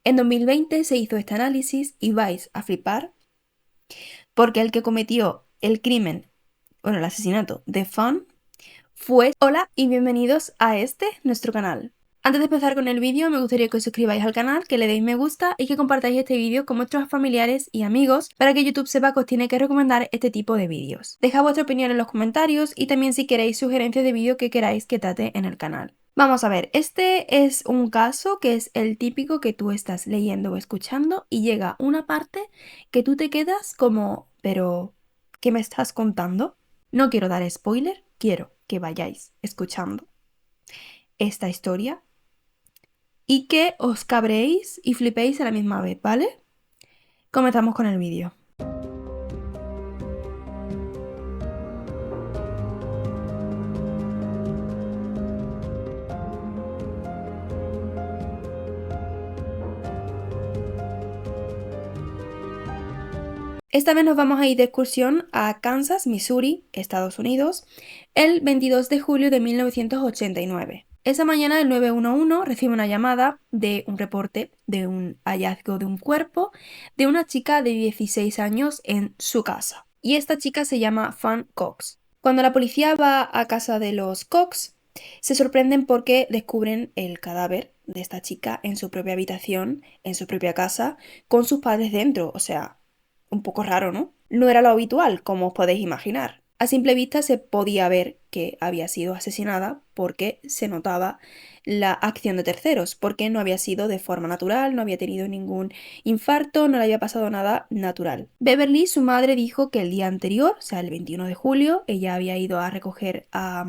En 2020 se hizo este análisis y vais a flipar porque el que cometió el crimen, bueno, el asesinato de Fan fue... Hola y bienvenidos a nuestro canal. Antes de empezar con el vídeo me gustaría que os suscribáis al canal, que le deis me gusta y que compartáis este vídeo con vuestros familiares y amigos para que YouTube sepa que os tiene que recomendar este tipo de vídeos. Dejad vuestra opinión en los comentarios y también si queréis sugerencias de vídeo que queráis que trate en el canal. Vamos a ver, este es un caso que es el típico que tú estás leyendo o escuchando y llega una parte que tú te quedas como, pero, ¿qué me estás contando? No quiero dar spoiler, quiero que vayáis escuchando esta historia y que os cabréis y flipéis a la misma vez, ¿vale? Comenzamos con el vídeo. Esta vez nos vamos a ir de excursión a Kansas, Missouri, Estados Unidos, el 22 de julio de 1989. Esa mañana el 911 recibe una llamada de un reporte de un hallazgo de un cuerpo de una chica de 16 años en su casa. Y esta chica se llama Fan Cox. Cuando la policía va a casa de los Cox, se sorprenden porque descubren el cadáver de esta chica en su propia habitación, en su propia casa, con sus padres dentro. O sea, un poco raro, ¿no? No era lo habitual, como os podéis imaginar. A simple vista se podía ver que había sido asesinada porque se notaba la acción de terceros, porque no había sido de forma natural, no había tenido ningún infarto, no le había pasado nada natural. Beverly, su madre, dijo que el día anterior, o sea, el 21 de julio, ella había ido a recoger a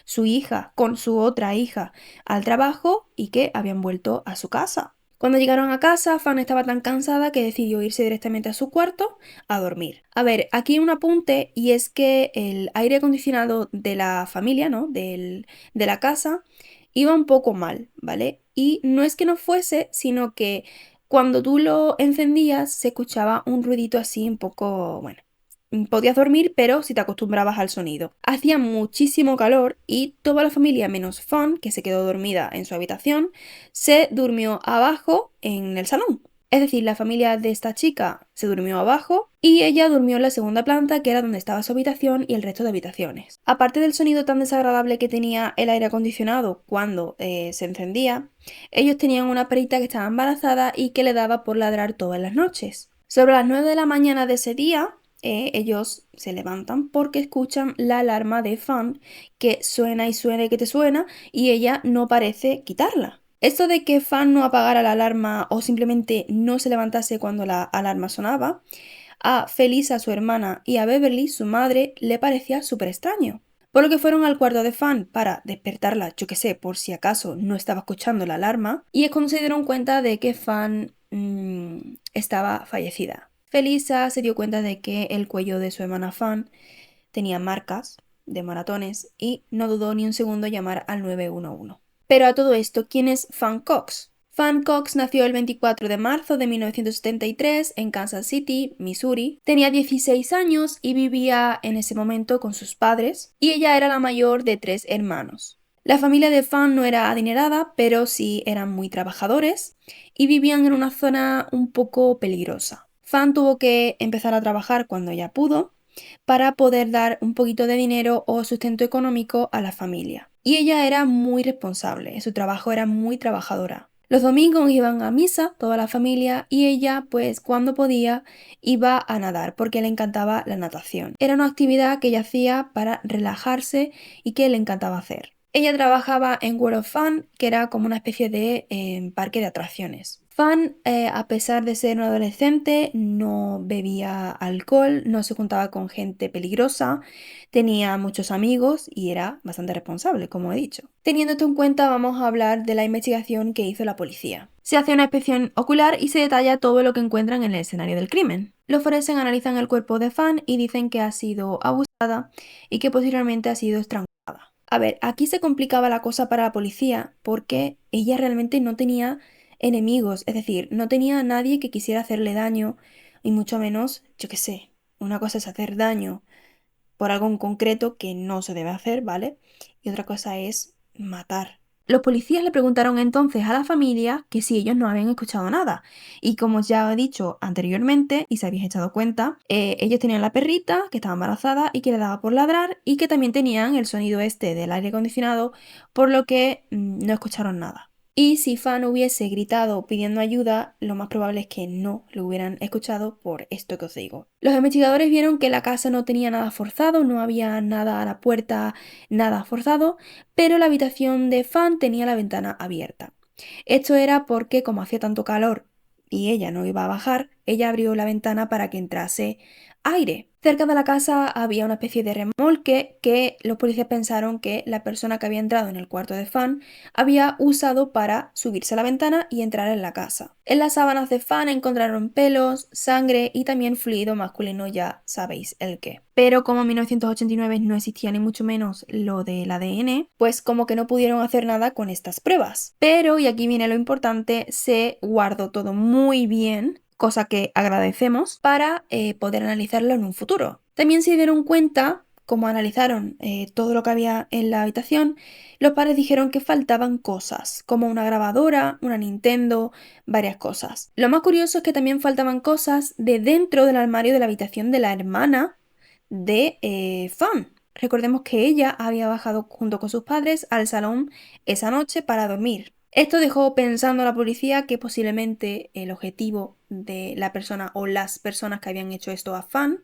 su hija con su otra hija al trabajo y que habían vuelto a su casa. Cuando llegaron a casa, Fan estaba tan cansada que decidió irse directamente a su cuarto a dormir. A ver, aquí hay un apunte y es que el aire acondicionado de la familia, ¿no? De la casa, iba un poco mal, ¿vale? Y no es que no fuese, sino que cuando tú lo encendías se escuchaba un ruidito así un poco, bueno, podías dormir, pero si te acostumbrabas al sonido. Hacía muchísimo calor y toda la familia, menos Fawn, que se quedó dormida en su habitación, se durmió abajo en el salón. Es decir, la familia de esta chica se durmió abajo y ella durmió en la segunda planta, que era donde estaba su habitación y el resto de habitaciones. Aparte del sonido tan desagradable que tenía el aire acondicionado cuando se encendía, ellos tenían una perrita que estaba embarazada y que le daba por ladrar todas las noches. Sobre las 9 de la mañana de ese día, ellos se levantan porque escuchan la alarma de Fan que suena y suena y que te suena y ella no parece quitarla. Esto de que Fan no apagara la alarma o simplemente no se levantase cuando la alarma sonaba, a Felisa, su hermana, y a Beverly, su madre, le parecía súper extraño. Por lo que fueron al cuarto de Fan para despertarla, yo que sé, por si acaso no estaba escuchando la alarma, y es cuando se dieron cuenta de que Fan estaba fallecida. Felisa se dio cuenta de que el cuello de su hermana Fan tenía marcas de maratones y no dudó ni un segundo en llamar al 911. Pero a todo esto, ¿quién es Fan Cox? Fan Cox nació el 24 de marzo de 1973 en Kansas City, Missouri. Tenía 16 años y vivía en ese momento con sus padres y ella era la mayor de 3 hermanos. La familia de Fan no era adinerada, pero sí eran muy trabajadores y vivían en una zona un poco peligrosa. Fan tuvo que empezar a trabajar cuando ella pudo para poder dar un poquito de dinero o sustento económico a la familia. Y ella era muy responsable, su trabajo era muy trabajadora. Los domingos iban a misa toda la familia y ella, pues cuando podía, iba a nadar porque le encantaba la natación. Era una actividad que ella hacía para relajarse y que le encantaba hacer. Ella trabajaba en World of Fun, que era como una especie de parque de atracciones. Fan, a pesar de ser un adolescente, no bebía alcohol, no se juntaba con gente peligrosa, tenía muchos amigos y era bastante responsable, como he dicho. Teniendo esto en cuenta, vamos a hablar de la investigación que hizo la policía. Se hace una inspección ocular y se detalla todo lo que encuentran en el escenario del crimen. Los forenses analizan el cuerpo de Fan y dicen que ha sido abusada y que posteriormente ha sido estrangulada. A ver, aquí se complicaba la cosa para la policía porque ella realmente no tenía enemigos, es decir, no tenía a nadie que quisiera hacerle daño y mucho menos, yo qué sé, una cosa es hacer daño por algo en concreto que no se debe hacer, ¿vale? Y otra cosa es matar Los policías le preguntaron entonces a la familia que si ellos no habían escuchado nada. Y como ya he dicho anteriormente, y se habéis echado cuenta, ellos tenían la perrita que estaba embarazada y que le daba por ladrar y que también tenían el sonido este del aire acondicionado, por lo que no escucharon nada. Y si Fan hubiese gritado pidiendo ayuda, lo más probable es que no lo hubieran escuchado por esto que os digo. Los investigadores vieron que la casa no tenía nada forzado, no había nada a la puerta, nada forzado, pero la habitación de Fan tenía la ventana abierta. Esto era porque como hacía tanto calor y ella no iba a bajar, ella abrió la ventana para que entrase aire. Cerca de la casa había una especie de remolque que los policías pensaron que la persona que había entrado en el cuarto de Fan había usado para subirse a la ventana y entrar en la casa. En las sábanas de Fan encontraron pelos, sangre y también fluido masculino, ya sabéis el qué. Pero como en 1989 no existía ni mucho menos lo del ADN, pues como que no pudieron hacer nada con estas pruebas. Pero, y aquí viene lo importante, se guardó todo muy bien, cosa que agradecemos, para poder analizarlo en un futuro. También se dieron cuenta, como analizaron todo lo que había en la habitación, los padres dijeron que faltaban cosas, como una grabadora, una Nintendo, varias cosas. Lo más curioso es que también faltaban cosas de dentro del armario de la habitación de la hermana de Fan. Recordemos que ella había bajado junto con sus padres al salón esa noche para dormir. Esto dejó pensando a la policía que posiblemente el objetivo de la persona o las personas que habían hecho esto a Fan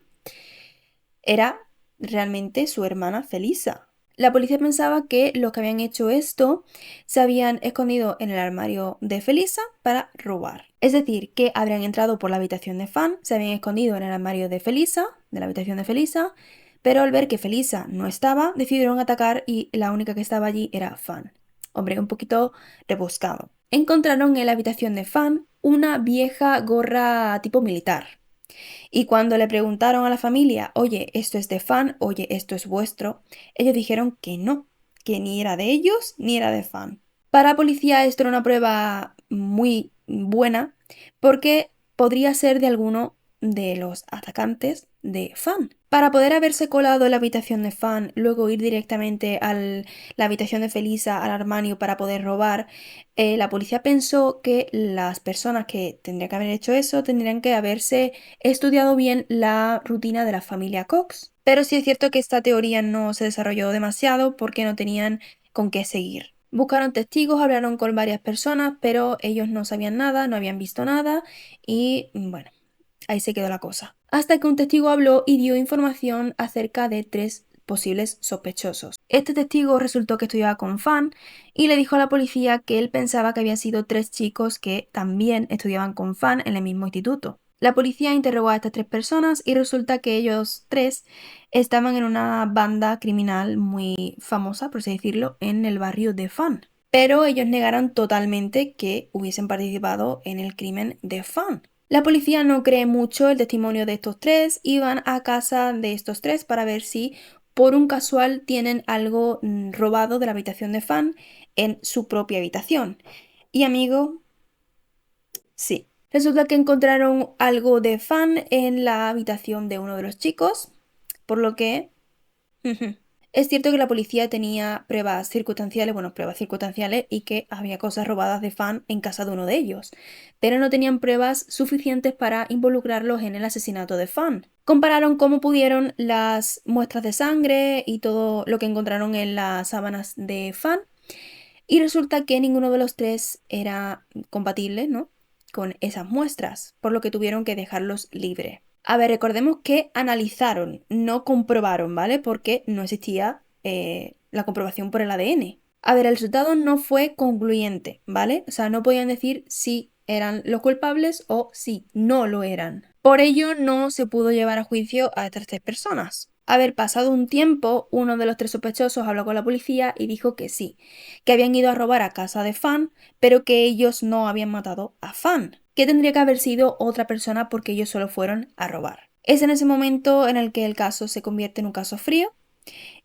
era realmente su hermana Felisa. La policía pensaba que los que habían hecho esto se habían escondido en el armario de Felisa para robar. Es decir, que habrían entrado por la habitación de Fan, se habían escondido en el armario de Felisa, de la habitación de Felisa, pero al ver que Felisa no estaba, decidieron atacar y la única que estaba allí era Fan. Hombre, un poquito rebuscado. Encontraron en la habitación de Fan una vieja gorra tipo militar. Y cuando le preguntaron a la familia, oye, esto es de Fan, oye, esto es vuestro, ellos dijeron que no, que ni era de ellos ni era de Fan. Para la policía esto era una prueba muy buena porque podría ser de alguno de los atacantes de Fan. Para poder haberse colado en la habitación de Fan, luego ir directamente a la habitación de Felisa, al armario para poder robar, la policía pensó que las personas que tendrían que haber hecho eso tendrían que haberse estudiado bien la rutina de la familia Cox. Pero sí es cierto que esta teoría no se desarrolló demasiado porque no tenían con qué seguir. Buscaron testigos, hablaron con varias personas, pero ellos no sabían nada, no habían visto nada y bueno, ahí se quedó la cosa. Hasta que un testigo habló y dio información acerca de 3 posibles sospechosos. Este testigo resultó que estudiaba con Fan y le dijo a la policía que él pensaba que habían sido 3 chicos que también estudiaban con Fan en el mismo instituto. La policía interrogó a estas 3 personas y resulta que ellos 3 estaban en una banda criminal muy famosa, por así decirlo, en el barrio de Fan. Pero ellos negaron totalmente que hubiesen participado en el crimen de Fan. La policía no cree mucho el testimonio de estos 3 y van a casa de estos 3 para ver si por un casual tienen algo robado de la habitación de Fan en su propia habitación. Y amigo, sí. Resulta que encontraron algo de Fan en la habitación de uno de los chicos, por lo que es cierto que la policía tenía pruebas circunstanciales y que había cosas robadas de Fan en casa de uno de ellos, pero no tenían pruebas suficientes para involucrarlos en el asesinato de Fan. Compararon cómo pudieron las muestras de sangre y todo lo que encontraron en las sábanas de Fan y resulta que ninguno de los 3 era compatible, ¿no?, con esas muestras, por lo que tuvieron que dejarlos libres. A ver, recordemos que analizaron, no comprobaron, ¿vale? Porque no existía la comprobación por el ADN. A ver, el resultado no fue concluyente, ¿vale? O sea, no podían decir si eran los culpables o si no lo eran. Por ello, no se pudo llevar a juicio a estas 3 personas. Haber pasado un tiempo, uno de los 3 sospechosos habló con la policía y dijo que sí, que habían ido a robar a casa de Fan, pero que ellos no habían matado a Fan, que tendría que haber sido otra persona porque ellos solo fueron a robar. Es en ese momento en el que el caso se convierte en un caso frío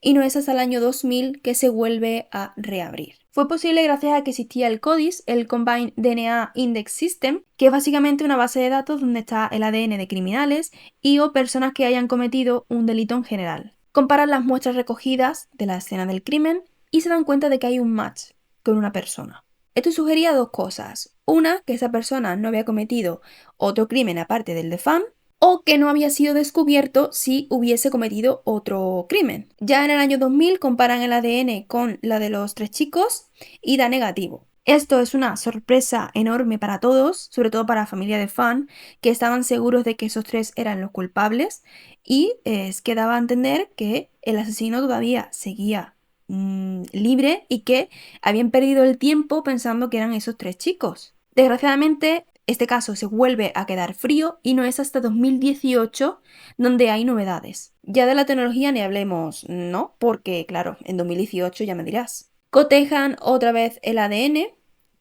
y no es hasta el año 2000 que se vuelve a reabrir. Fue posible gracias a que existía el CODIS, el Combined DNA Index System, que es básicamente una base de datos donde está el ADN de criminales y o personas que hayan cometido un delito en general. Comparan las muestras recogidas de la escena del crimen y se dan cuenta de que hay un match. con una persona. Esto sugería dos cosas. Una, que esa persona no había cometido otro crimen aparte del de Fan, o que no había sido descubierto si hubiese cometido otro crimen. Ya en el año 2000 comparan el ADN con la de los 3 chicos y da negativo. Esto es una sorpresa enorme para todos, sobre todo para la familia de Fan, que estaban seguros de que esos 3 eran los culpables y es que daba a entender que el asesino todavía seguía libre y que habían perdido el tiempo pensando que eran esos 3 chicos. Desgraciadamente, este caso se vuelve a quedar frío y no es hasta 2018 donde hay novedades. Ya de la tecnología ni hablemos, ¿no? Porque, claro, en 2018 ya me dirás. Cotejan otra vez el ADN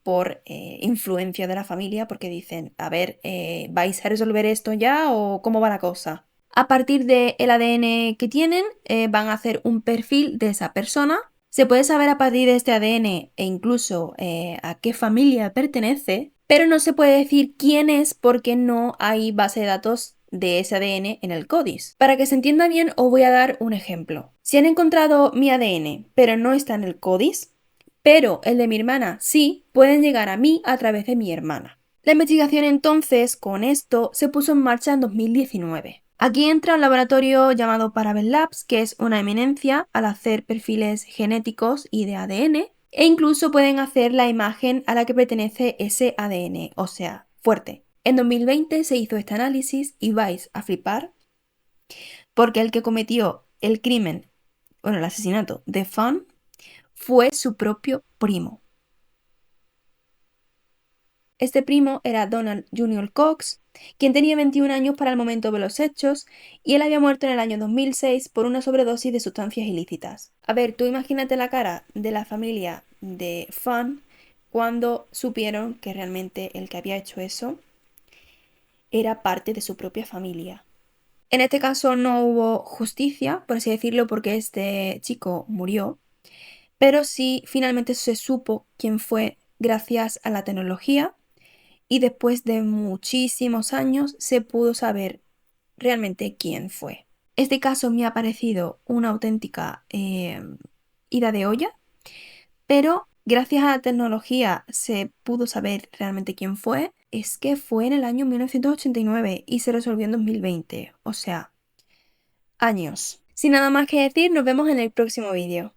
por influencia de la familia porque dicen, a ver, ¿vais a resolver esto ya o cómo va la cosa? A partir del ADN que tienen, van a hacer un perfil de esa persona. Se puede saber a partir de este ADN e incluso a qué familia pertenece, pero no se puede decir quién es porque no hay base de datos de ese ADN en el CODIS. Para que se entienda bien, os voy a dar un ejemplo. Si han encontrado mi ADN, pero no está en el CODIS, pero el de mi hermana sí, pueden llegar a mí a través de mi hermana. La investigación entonces con esto se puso en marcha en 2019. Aquí entra un laboratorio llamado Parabel Labs, que es una eminencia al hacer perfiles genéticos y de ADN, e incluso pueden hacer la imagen a la que pertenece ese ADN, o sea, fuerte. En 2020 se hizo este análisis y vais a flipar porque el que cometió el crimen, bueno, el asesinato de Fan fue su propio primo. Este primo era Donald Junior Cox, quien tenía 21 años para el momento de los hechos, y él había muerto en el año 2006 por una sobredosis de sustancias ilícitas. A ver, tú imagínate la cara de la familia de Fan cuando supieron que realmente el que había hecho eso era parte de su propia familia. En este caso no hubo justicia, por así decirlo, porque este chico murió, pero sí finalmente se supo quién fue gracias a la tecnología y después de muchísimos años se pudo saber realmente quién fue. Este caso me ha parecido una auténtica ida de olla, pero gracias a la tecnología se pudo saber realmente quién fue. Es que fue en el año 1989 y se resolvió en 2020, o sea, años. Sin nada más que decir, nos vemos en el próximo vídeo.